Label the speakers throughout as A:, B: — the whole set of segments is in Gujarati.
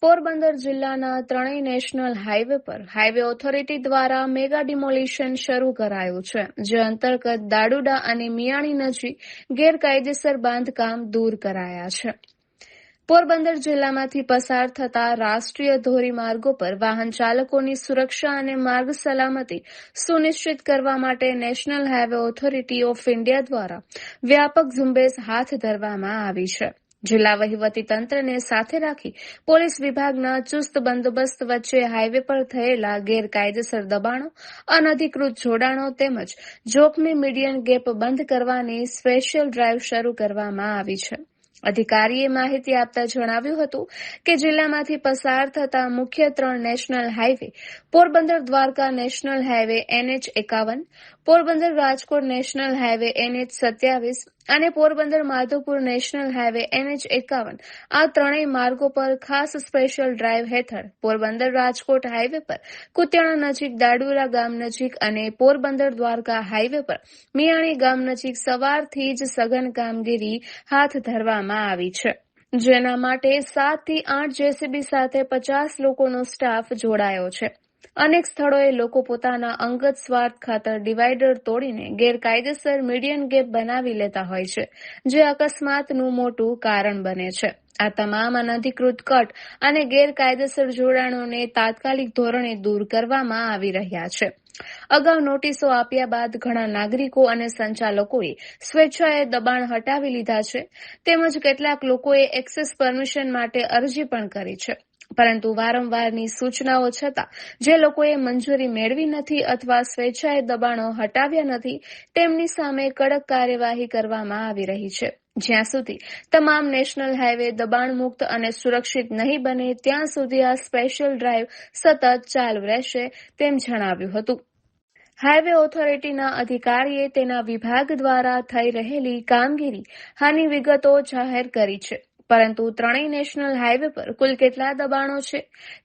A: પોરબંદર જિલ્લાના ત્રણેય નેશનલ હાઈવે પર હાઈવે ઓથોરિટી દ્વારા મેગા ડિમોલિશન શરૂ કરાયું છે, જે અંતર્ગત દાડુડા અને મિયાણી નજીક ગેરકાયદેસર બાંધકામ દૂર કરાયા છે. પોરબંદર જિલ્લામાંથી પસાર થતા રાષ્ટ્રીય ધોરીમાર્ગો પર વાહન ચાલકોની સુરક્ષા અને માર્ગ સલામતી સુનિશ્ચિત કરવા માટે national highway authority of India દ્વારા વ્યાપક ઝુંબેશ હાથ ધરવામાં આવી છે. જિલ્લા વહીવટી તંત્રને સાથે રાખી પોલીસ વિભાગના ચુસ્ત બંદોબસ્ત વચ્ચે હાઈવે પર થયેલા ગેરકાયદેસર દબાણો, અનધિકૃત જોડાણો તેમજ જોખમી મીડિયન ગેપ બંધ કરવાની સ્પેશિયલ ડ્રાઈવ શરૂ કરવામાં આવી છે. અધિકારીએ માહિતી આપતા જણાવ્યું હતું કે જિલ્લામાંથી પસાર થતા મુખ્ય 3 national highway Porbandar Dwarka national highway NH51, Porbandar Rajkot national highway NH27 અને Porbandar Madhavpur national highway NH51 આ ત્રણેય માર્ગો પર ખાસ સ્પેશિયલ ડ્રાઈવ હેઠળ પોરબંદર રાજકોટ હાઈવે પર કુતિયાણા નજીક દાડુરા ગામ નજીક અને પોરબંદર દ્વારકા હાઈવે પર મિયાણી ગામ નજીક સવારથી જ સઘન કામગીરી હાથ ધરવામાં આવી છે, જેના માટે 7 થી 8 JCB સાથે 50 લોકોનો સ્ટાફ જોડાયો છે. અનેક સ્થળોએ લોકો પોતાના અંગત સ્વાર્થ ખાતર ડિવાઈડર તોડીને ગેરકાયદેસર મીડિયન ગેપ બનાવી લેતા હોય છે, જે અકસ્માતનું મોટું કારણ બને છે. આ તમામ અનધિકૃત કટ અને ગેરકાયદેસર જોડાણોને તાત્કાલિક ધોરણે દૂર કરવામાં આવી રહ્યા છે. અગાઉ નોટિસો આપ્યા બાદ ઘણા નાગરિકો અને સંચાલકોએ સ્વેચ્છાએ દબાણ હટાવી લીધા છે, તેમજ કેટલાક લોકોએ એક્સેસ પરમિશન માટે અરજી પણ કરી છે. પરંતુ વારંવારની સૂચનાઓ છતાં જે લોકોએ મંજૂરી મેળવી નથી અથવા સ્વેચ્છાએ દબાણો હટાવ્યા નથી, તેમની સામે કડક કાર્યવાહી કરવામાં આવી રહી છે. જ્યાં સુધી તમામ નેશનલ હાઈવે દબાણ મુક્ત અને સુરક્ષિત નહીં બને ત્યાં સુધી આ સ્પેશિયલ ડ્રાઈવ સતત ચાલુ રહેશે, તેમ જણાવ્યું હતું. હાઈવે ઓથોરિટીના અધિકારીએ તેના વિભાગ દ્વારા થઈ રહેલી કામગીરી હાની વિગતો જાહેર કરી છે, પરંતુ ત્રણેય નેશનલ હાઈવે પર કુલ કેટલા દબાણો છે,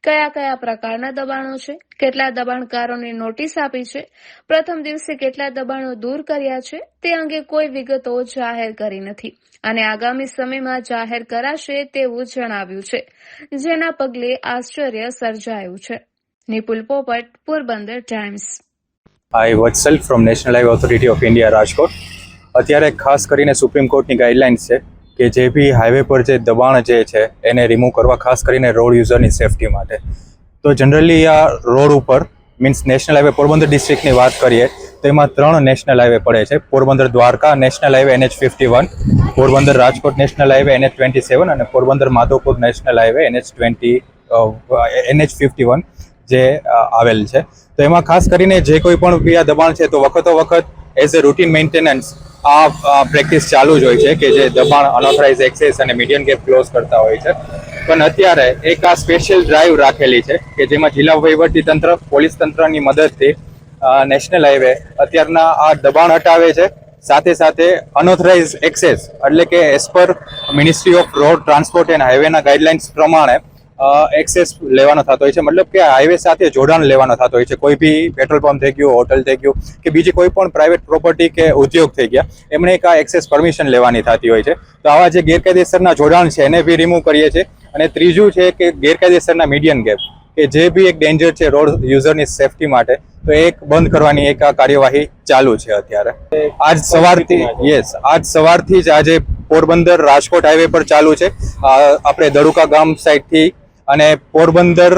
A: કયા કયા પ્રકારના દબાણો છે, કેટલા દબાણકારોને નોટિસ આપી છે, પ્રથમ દિવસે કેટલા દબાણો દૂર કર્યા છે, તે અંગે કોઈ વિગતો જાહેર કરી નથી અને આગામી સમયમાં જાહેર કરાશે તેવું જણાવ્યું છે, જેના પગલે આશ્ચર્ય સર્જાયું છે. નિપુલ પોપટ, Porbandar times.
B: I Vatsal from national highway authority of India Rajkot. અત્યારે ખાસ કરીને સુપ્રીમ કોર્ટની ગાઈડલાઇન્સ છે કે જે બી હાઈવે પર જે દબાણ જે છે એને રિમૂવ કરવા, ખાસ કરીને રોડ યુઝરની સેફટી માટે. તો જનરલી આ રોડ ઉપર મીન્સ નેશનલ હાઈવે પોરબંદર ડિસ્ટ્રિક્ટની વાત કરીએ તો એમાં 3 નેશનલ હાઈવે પડે છે: Porbandar Dwarka national highway NH51, Porbandar Rajkot national highway NH27 અને Porbandar Madhavpur national highway NH51 જે આવેલ છે. તો એમાં ખાસ કરીને જે કોઈ પણ બી આ દબાણ છે તો વખતો વખત એઝ એ રૂટીન મેન્ટેનન્સ આ પ્રેક્ટિસ ચાલુ જ હોય છે કે જે દબાણ, અનઓથરાઇઝ એક્સેસ અને મીડિયન ગેપ ક્લોઝ કરતા હોય છે. પણ અત્યારે એક આ સ્પેશિયલ ડ્રાઈવ રાખેલી છે કે જેમાં જિલ્લા વહીવટી તંત્ર, પોલીસ તંત્રની મદદથી નેશનલ હાઈવે અત્યારના આ દબાણ હટાવે છે. સાથે સાથે અનઓથરાઇઝ એક્સેસ એટલે કે as per ministry of road transport and હાઈવેના ગાઈડલાઇન્સ પ્રમાણે એક્સેસ લેવાનો થતો હોય છે, મતલબ કે હાઈવે સાથે જોડાણ લેવાનો થતો હોય છે. કોઈ બી પેટ્રોલ પંપ થઈ ગયું, હોટલ થઈ ગયું કે બીજી કોઈ પણ પ્રાઇવેટ પ્રોપર્ટી કે ઉદ્યોગ થઈ ગયા, એમણે એક આ એક્સેસ પરમિશન લેવાની થતી હોય છે. તો આવા જે ગેરકાયદેસરના જોડાણ છે એને બી રિમૂવ કરીએ છીએ. અને ત્રીજું છે કે ગેરકાયદેસરના મીડિયન ગેપ કે જે બી એક ડેન્જર છે રોડ યુઝરની સેફટી માટે, તો એક બંધ કરવાની એક આ કાર્યવાહી ચાલુ છે અત્યારે. આજ સવારથી જ આજે પોરબંદર રાજકોટ હાઈવે પર ચાલુ છે. આપણે દડુકા ગામ સાઈડથી અને પોરબંદર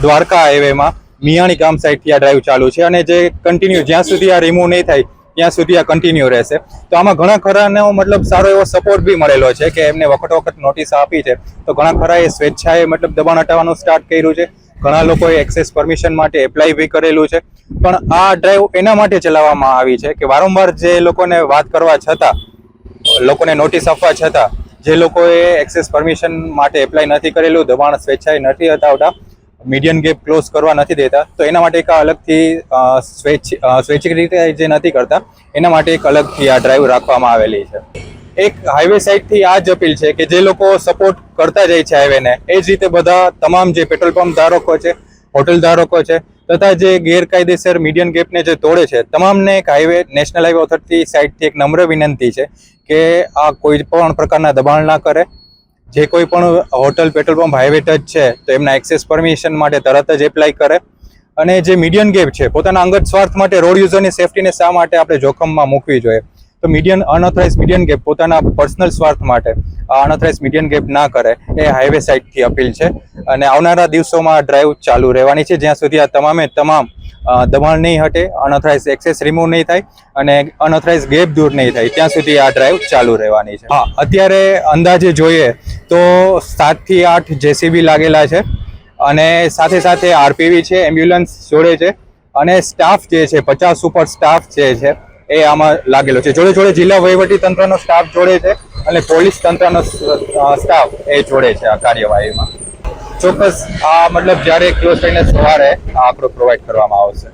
B: દ્વારકા હાઈવેમાં મિયાણી ગામ સાઈડથી આ ડ્રાઈવ ચાલુ છે અને જે કન્ટિન્યુ જ્યાં સુધી આ રિમૂવ નહીં થાય ત્યાં સુધી આ કન્ટિન્યુ રહેશે. તો આમાં ઘણા ખરાનો મતલબ સારો એવો સપોર્ટ બી મળેલો છે કે એમને વખત નોટિસ આપી છે, તો ઘણા ખરાએ સ્વેચ્છાએ મતલબ દબાણ હટાવવાનું સ્ટાર્ટ કર્યું છે. ઘણા લોકોએ એક્સેસ પરમિશન માટે એપ્લાય બી કરેલું છે. પણ આ ડ્રાઈવ એના માટે ચલાવવામાં આવી છે કે વારંવાર જે લોકોને વાત કરવા છતાં, લોકોને નોટિસ આપવા છતાં જે લોકોએ એક્સેસ પરમિશન માટે એપ્લાય નથી કરેલું, દબાણ સ્વેચ્છાએ નથી હટાવતા, મીડિયન ગેપ ક્લોઝ કરવા નથી દેતા, તો એના માટે એક અલગથી સ્વૈચ્છિક રીતે જે નથી કરતા એના માટે એક અલગથી આ ડ્રાઈવ રાખવામાં આવેલી છે. એક હાઈવે સાઈડથી આ જ અપીલ છે કે જે લોકો સપોર્ટ કરતા જાય છે હાઈવેને, એ જ રીતે બધા તમામ જે પેટ્રોલ પંપ ધારકો છે, હોટલ ધારકો છે તથા જે ગેરકાયદેસર મીડિયન ગેપને જે તોડે છે, તમામને એક નેશનલ હાઈવે ઓથોરિટી સાઈડથી એક નમ્ર વિનંતી છે કે આ કોઈ પણ પ્રકારના દબાણ ના કરે, જે કોઈ પણ hotel, petrol pump, highway touch છે તો એમના એક્સેસ પરમિશન માટે તરત જ એપ્લાય કરે. અને જે મીડિયન ગેપ છે, પોતાના અંગત સ્વાર્થ માટે રોડ યુઝરની સેફટીને શા માટે આપણે જોખમમાં મૂકવી જોઈએ? તો અનઓથરાઇઝ મીડિયન ગેપ પોતાના પર્સનલ સ્વાર્થ માટે અનઓથરાઇઝ મીડિયન ગેપ ના કરે એ હાઈવે સાઇડથી અપીલ છે. અને આવનારા દિવસોમાં ડ્રાઈવ ચાલુ રહેવાની છે જ્યાં સુધી આ તમામ દબાણ નહીં હટે, અનઓથરાઇઝ એક્સેસ રિમૂવ નહીં થાય અને અનઓથરાઇઝ ગેપ દૂર નહીં થાય ત્યાં સુધી આ ડ્રાઈવ ચાલુ રહેવાની છે. હા, અત્યારે અંદાજે જોઈએ તો 7 થી 8 જેસીબી લાગેલા છે અને સાથે સાથે આરપીવી છે, એમ્બ્યુલન્સ જોડે છે અને સ્ટાફ જે છે 50 ઉપર સ્ટાફ જે છે એ આમાં લાગેલો છે. જોડે જોડે જિલ્લા વહીવટી તંત્રનો સ્ટાફ જોડે છે અને પોલીસ તંત્રનો સ્ટાફ એ જોડે છે આ કાર્યવાહીમાં. ચોક્કસ આ મતલબ જ્યારે ક્લોઝ કરીને સવારે આ આંકડો પ્રોવાઈડ કરવામાં આવશે.